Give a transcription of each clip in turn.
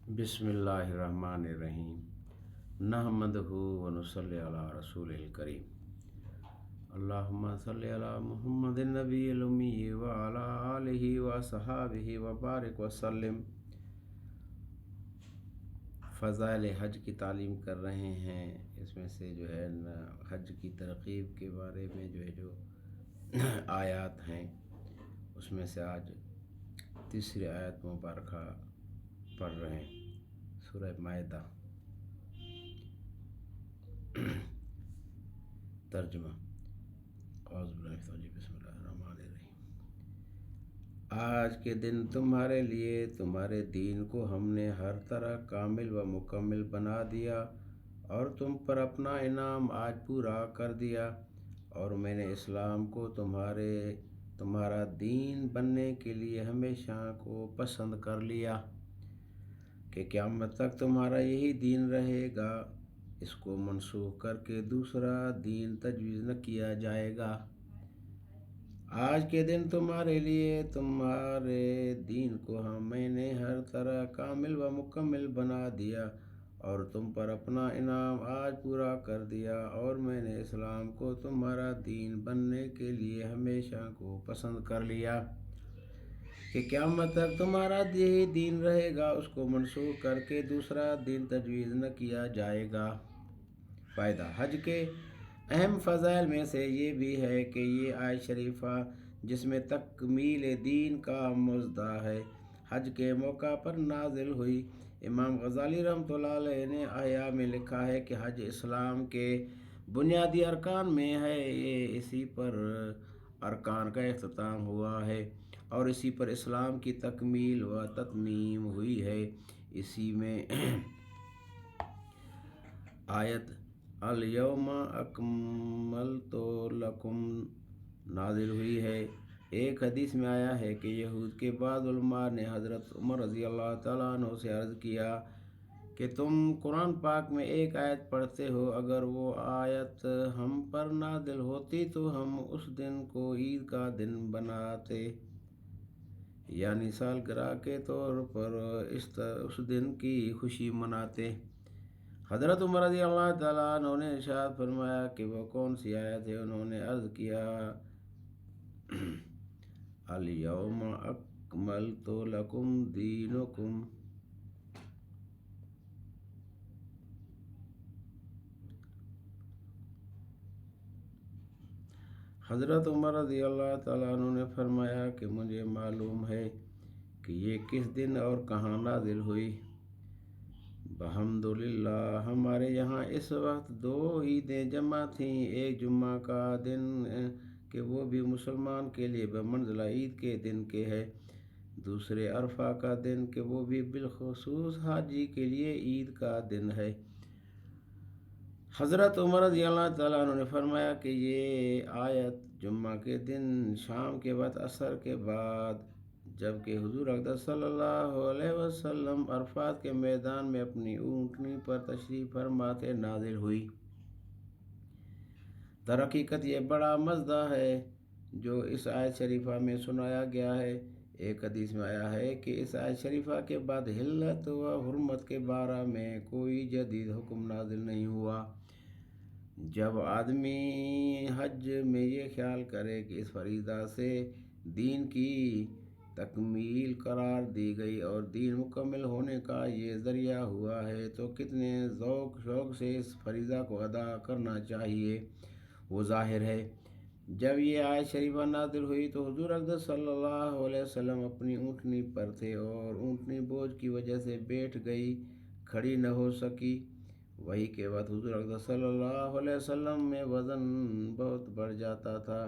बिस्मिल्लाहिर्रहमानिर्रहीम नहमदहु व नुसल्ली अला रसूलिल करीम अल्लाहुम्मा सल्लि अला मुहम्मदिन नबिय्यिल उम्मी व अला आलिहि व सहाबिहि व बारिक व सल्लिम। फ़ज़ाइल हज की तालीम कर रहे हैं। इसमें से जो है हज की तरकीब के बारे में जो आयत हैं उसमें से आज तीसरी आयत मुबारक पढ़ रहे हैं। सूरह माइदा। तर्जुमा। आज के दिन तुम्हारे लिए तुम्हारे दीन को हमने हर तरह कामिल व मुकम्मिल बना दिया और तुम पर अपना इनाम आज पूरा कर दिया, और मैंने इस्लाम को तुम्हारा दीन बनने के लिए हमेशा को पसंद कर लिया कि क़यामत तक तुम्हारा यही दीन रहेगा। इसको मनसूख करके दूसरा दीन तजवीज़ न किया जाएगा। आज के दिन तुम्हारे लिए तुम्हारे दीन को मैंने हर तरह कामिल व मुकम्मिल बना दिया और तुम पर अपना इनाम आज पूरा कर दिया, और मैंने इस्लाम को तुम्हारा दीन बनने के लिए हमेशा को पसंद कर लिया कि क़यामत तक तुम्हारा यही दीन रहेगा। उसको मनसूख करके दूसरा दीन तजवीज़ न किया जाएगा। फ़ायदा। हज के अहम फ़ज़ाइल में से ये भी है कि ये आयत शरीफ़ा जिसमें तकमील दीन का मुज़दा है, हज के मौका पर नाजिल हुई। इमाम गज़ाली रहमतुल्लाह अलैह ने आया में लिखा है कि हज इस्लाम के बुनियादी अरकान में है। ये इसी पर अरकान का इख्तिताम हुआ है और इसी पर इस्लाम की तकमील व ततमीम हुई है। इसी में आयत अल यौमा अकमलतु लकुम नाजिल हुई है। एक हदीस में आया है कि यहूद के बाद उलमा ने हज़रत उमर रज़ी अल्लाह तआला अन्हु से अर्ज़ किया कि तुम कुरान पाक में एक आयत पढ़ते हो, अगर वो आयत हम पर नाजिल होती तो हम उस दिन को ईद का दिन बनाते, यानी सालगिरह के तौर पर उस दिन की खुशी मनाते। हज़रत उमर रज़ी अल्लाह तआला अन्हु ने इरशाद फरमाया कि वो कौन सी आयत है। उन्होंने अर्ज़ किया अल यौमा अकमलतु लकुम दीनुकुम। हज़रत उमर रज़ी अल्लाह तआला अन्हु ने फरमाया कि मुझे मालूम है कि ये किस दिन और कहाँ नाजिल हुई। अल्हम्दुलिल्लाह हमारे यहाँ इस वक्त दो ईदें जमा थीं। एक जुम्मा का दिन कि वो भी मुसलमान के लिए बमंज़िला ईद के दिन के है, दूसरे अरफा का दिन कि वो भी बिलखुसूस हाजी के लिए ईद का दिन है। हज़रत उमर रज़ी अल्लाह तआला अन्हु ने फरमाया कि ये आयत जुम्मा के दिन शाम के वक्त असर के बाद, जबकि हुज़ूर अक़दस सल्लल्लाहु अलैहि वसल्लम अरफात के मैदान में अपनी ऊँटनी पर तशरीफ़ फरमा थे, नाज़िल हुई। दरहकीकत ये बड़ा मज़दा है जो इस आयत शरीफ़ा में सुनाया गया है। एक हदीस में आया है कि इस आयत शरीफ़ा के बाद हिल्लत व हुर्मत के बारे में कोई जदीद हुक्म नाज़िल नहीं हुआ। जब आदमी हज में ये ख्याल करे कि इस फरीदा से दीन की तकमील करार दी गई और दीन मुकम्मल होने का ये ज़रिया हुआ है, तो कितने ज़ौक़ शौक़ से इस फरीज़ा को अदा करना चाहिए वो ज़ाहिर है। जब ये आयत शरीफा नाज़िल हुई तो हुज़ूर अक़दस सल्लल्लाहु अलैहि वसल्लम अपनी ऊँटनी पर थे और ऊँटनी बोझ की वजह से बैठ गई, खड़ी न हो सकी। वही के बाद हुज़ूर अक़दस सल्लल्लाहु अलैहि वसल्लम में वज़न बहुत बढ़ जाता था।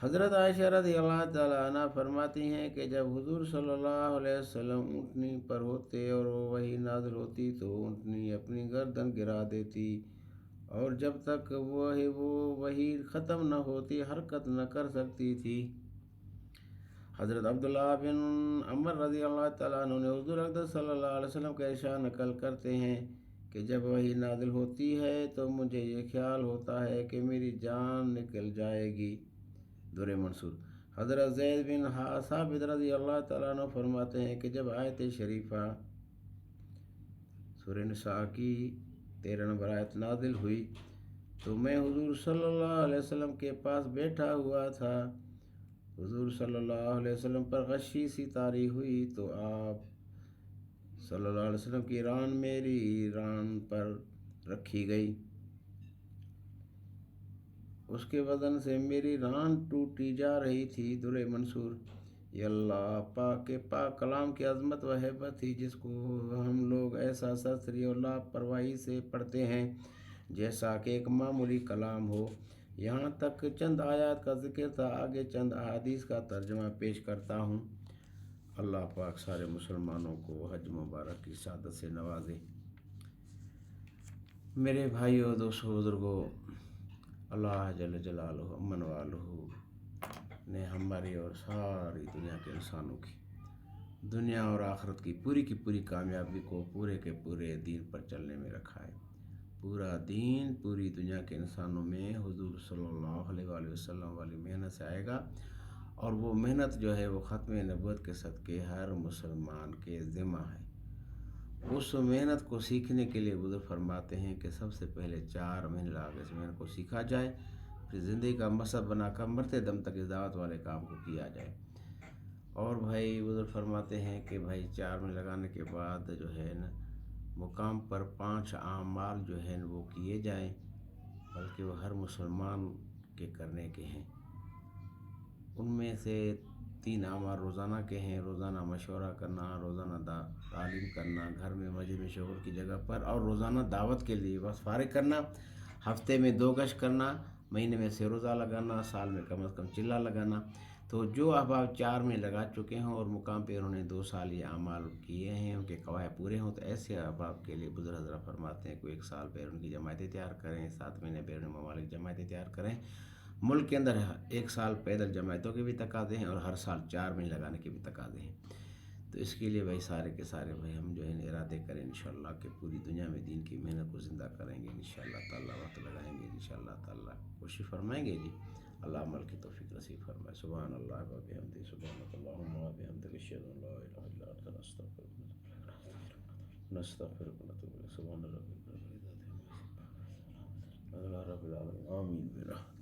हज़रत आयशा रज़ियल्लाहु ताला अन्हा फरमाती हैं कि जब हुज़ूर सल्लल्लाहु अलैहि वसल्लम ऊँटनी पर होते और वही नाज़िल होती तो ऊँटनी अपनी गर्दन गिरा देती और जब तक वो वही ख़त्म न होती हरकत न कर सकती थी। हज़रत अब्दुल्लाह बिन अमर रज़ियल्लाहु ताला अन्हु ने हुज़ूर अक़दस सल्लल्लाहु अलैहि वसल्लम का इरशाद नकल करते हैं कि जब वही नाज़िल होती है तो मुझे ये ख्याल होता है कि मेरी जान निकल जाएगी। दुरे मंसूर। حضرت زید بن ثابت رضی اللہ تعالیٰ عنہ فرماتے ہیں کہ جب آیت شریفہ سورہ نساء کی 13 نمبر آیت نازل ہوئی تو میں حضور صلی اللہ علیہ وسلم کے پاس بیٹھا ہوا تھا. حضور صلی اللہ علیہ وسلم پر غشی سی طاری ہوئی تو آپ صلی اللہ علیہ وسلم کی ران میری ران پر رکھی گئی. اس کے وزن سے میری ران ٹوٹی جا رہی تھی. در منصور یہ اللہ پاک کے پاک کلام کی عظمت و ہیبت تھی جس کو ہم لوگ ایسا سرسری اور لاپرواہی سے پڑھتے ہیں جیسا کہ ایک معمولی کلام ہو. یہاں تک چند آیات کا ذکر تھا، آگے چند احادیث کا ترجمہ پیش کرتا ہوں. اللہ پاک سارے مسلمانوں کو حج مبارک کی سعادت سے نوازے. میرے بھائیو، دوستو، بزرگوں، اللہ جل جلالہ امن والہ نے ہماری اور ساری دنیا کے انسانوں کی دنیا اور آخرت کی پوری کامیابی کو پورے کے پورے دین پر چلنے میں رکھا ہے. پورا دین پوری دنیا کے انسانوں میں حضور صلی اللہ علیہ وآلہ وسلم والی محنت سے آئے گا، اور وہ محنت جو ہے وہ ختم نبوت کے صدقے ہر مسلمان کے ذمہ ہے. اس محنت کو سیکھنے کے لیے بزرگ فرماتے ہیں کہ سب سے پہلے 4 مہینے لگا اس محنت کو سیکھا جائے، پھر زندگی کا مقصد بنا کر مرتے دم تک اس دعوت والے کام کو کیا جائے. اور بھائی بزرگ فرماتے ہیں کہ بھائی 4 مہینے لگانے کے بعد جو ہے نا مقام پر 5 اعمال جو ہیں وہ کیے جائیں، بلکہ وہ ہر مسلمان کے کرنے کے ہیں. ان میں سے 3 اعمال روزانہ کے ہیں: روزانہ مشورہ کرنا، روزانہ تعلیم کرنا گھر میں مسجد میں شغل کی جگہ پر، اور روزانہ دعوت کے لیے بس فارغ کرنا. ہفتے میں 2 گشت کرنا، مہینے میں 6 روزہ لگانا، سال میں کم از کم چلہ لگانا. تو جو احباب 4 میں لگا چکے ہیں اور مقام پہ انہوں نے 2 سال یہ اعمال کیے ہیں، ان کے قواعد پورے ہوں، تو ایسے احباب کے لیے بزرگ حضرات فرماتے ہیں کہ 1 سال بیرون کی جماعتیں تیار کریں، 7 مہینے بیرون ممالک جماعتیں تیار کریں. ملک کے اندر 1 سال پیدل جماعتوں کے بھی تقاضے ہیں اور ہر سال 4 مہینے لگانے کے بھی تقاضے ہیں. تو اس کے لیے بھائی سارے کے سارے بھائی ہم جو ہے ارادے کریں انشاءاللہ کہ پوری دنیا میں دین کی محنت کو زندہ کریں گے انشاءاللہ تعالیٰ، وقت لگائیں گے انشاءاللہ تعالیٰ، کوشش فرمائیں گے جی. اللہ عمل کی توفیق نصیب فرمائے. سبحان اللہ و بحمدہ، سبحانک اللہم و بحمدک، اشہد ان لا الہ الا انت، نستغفرک و نتوب الیک. سبحان ربک رب العزت عما یصفون، الحمد للہ رب العالمین، آمین.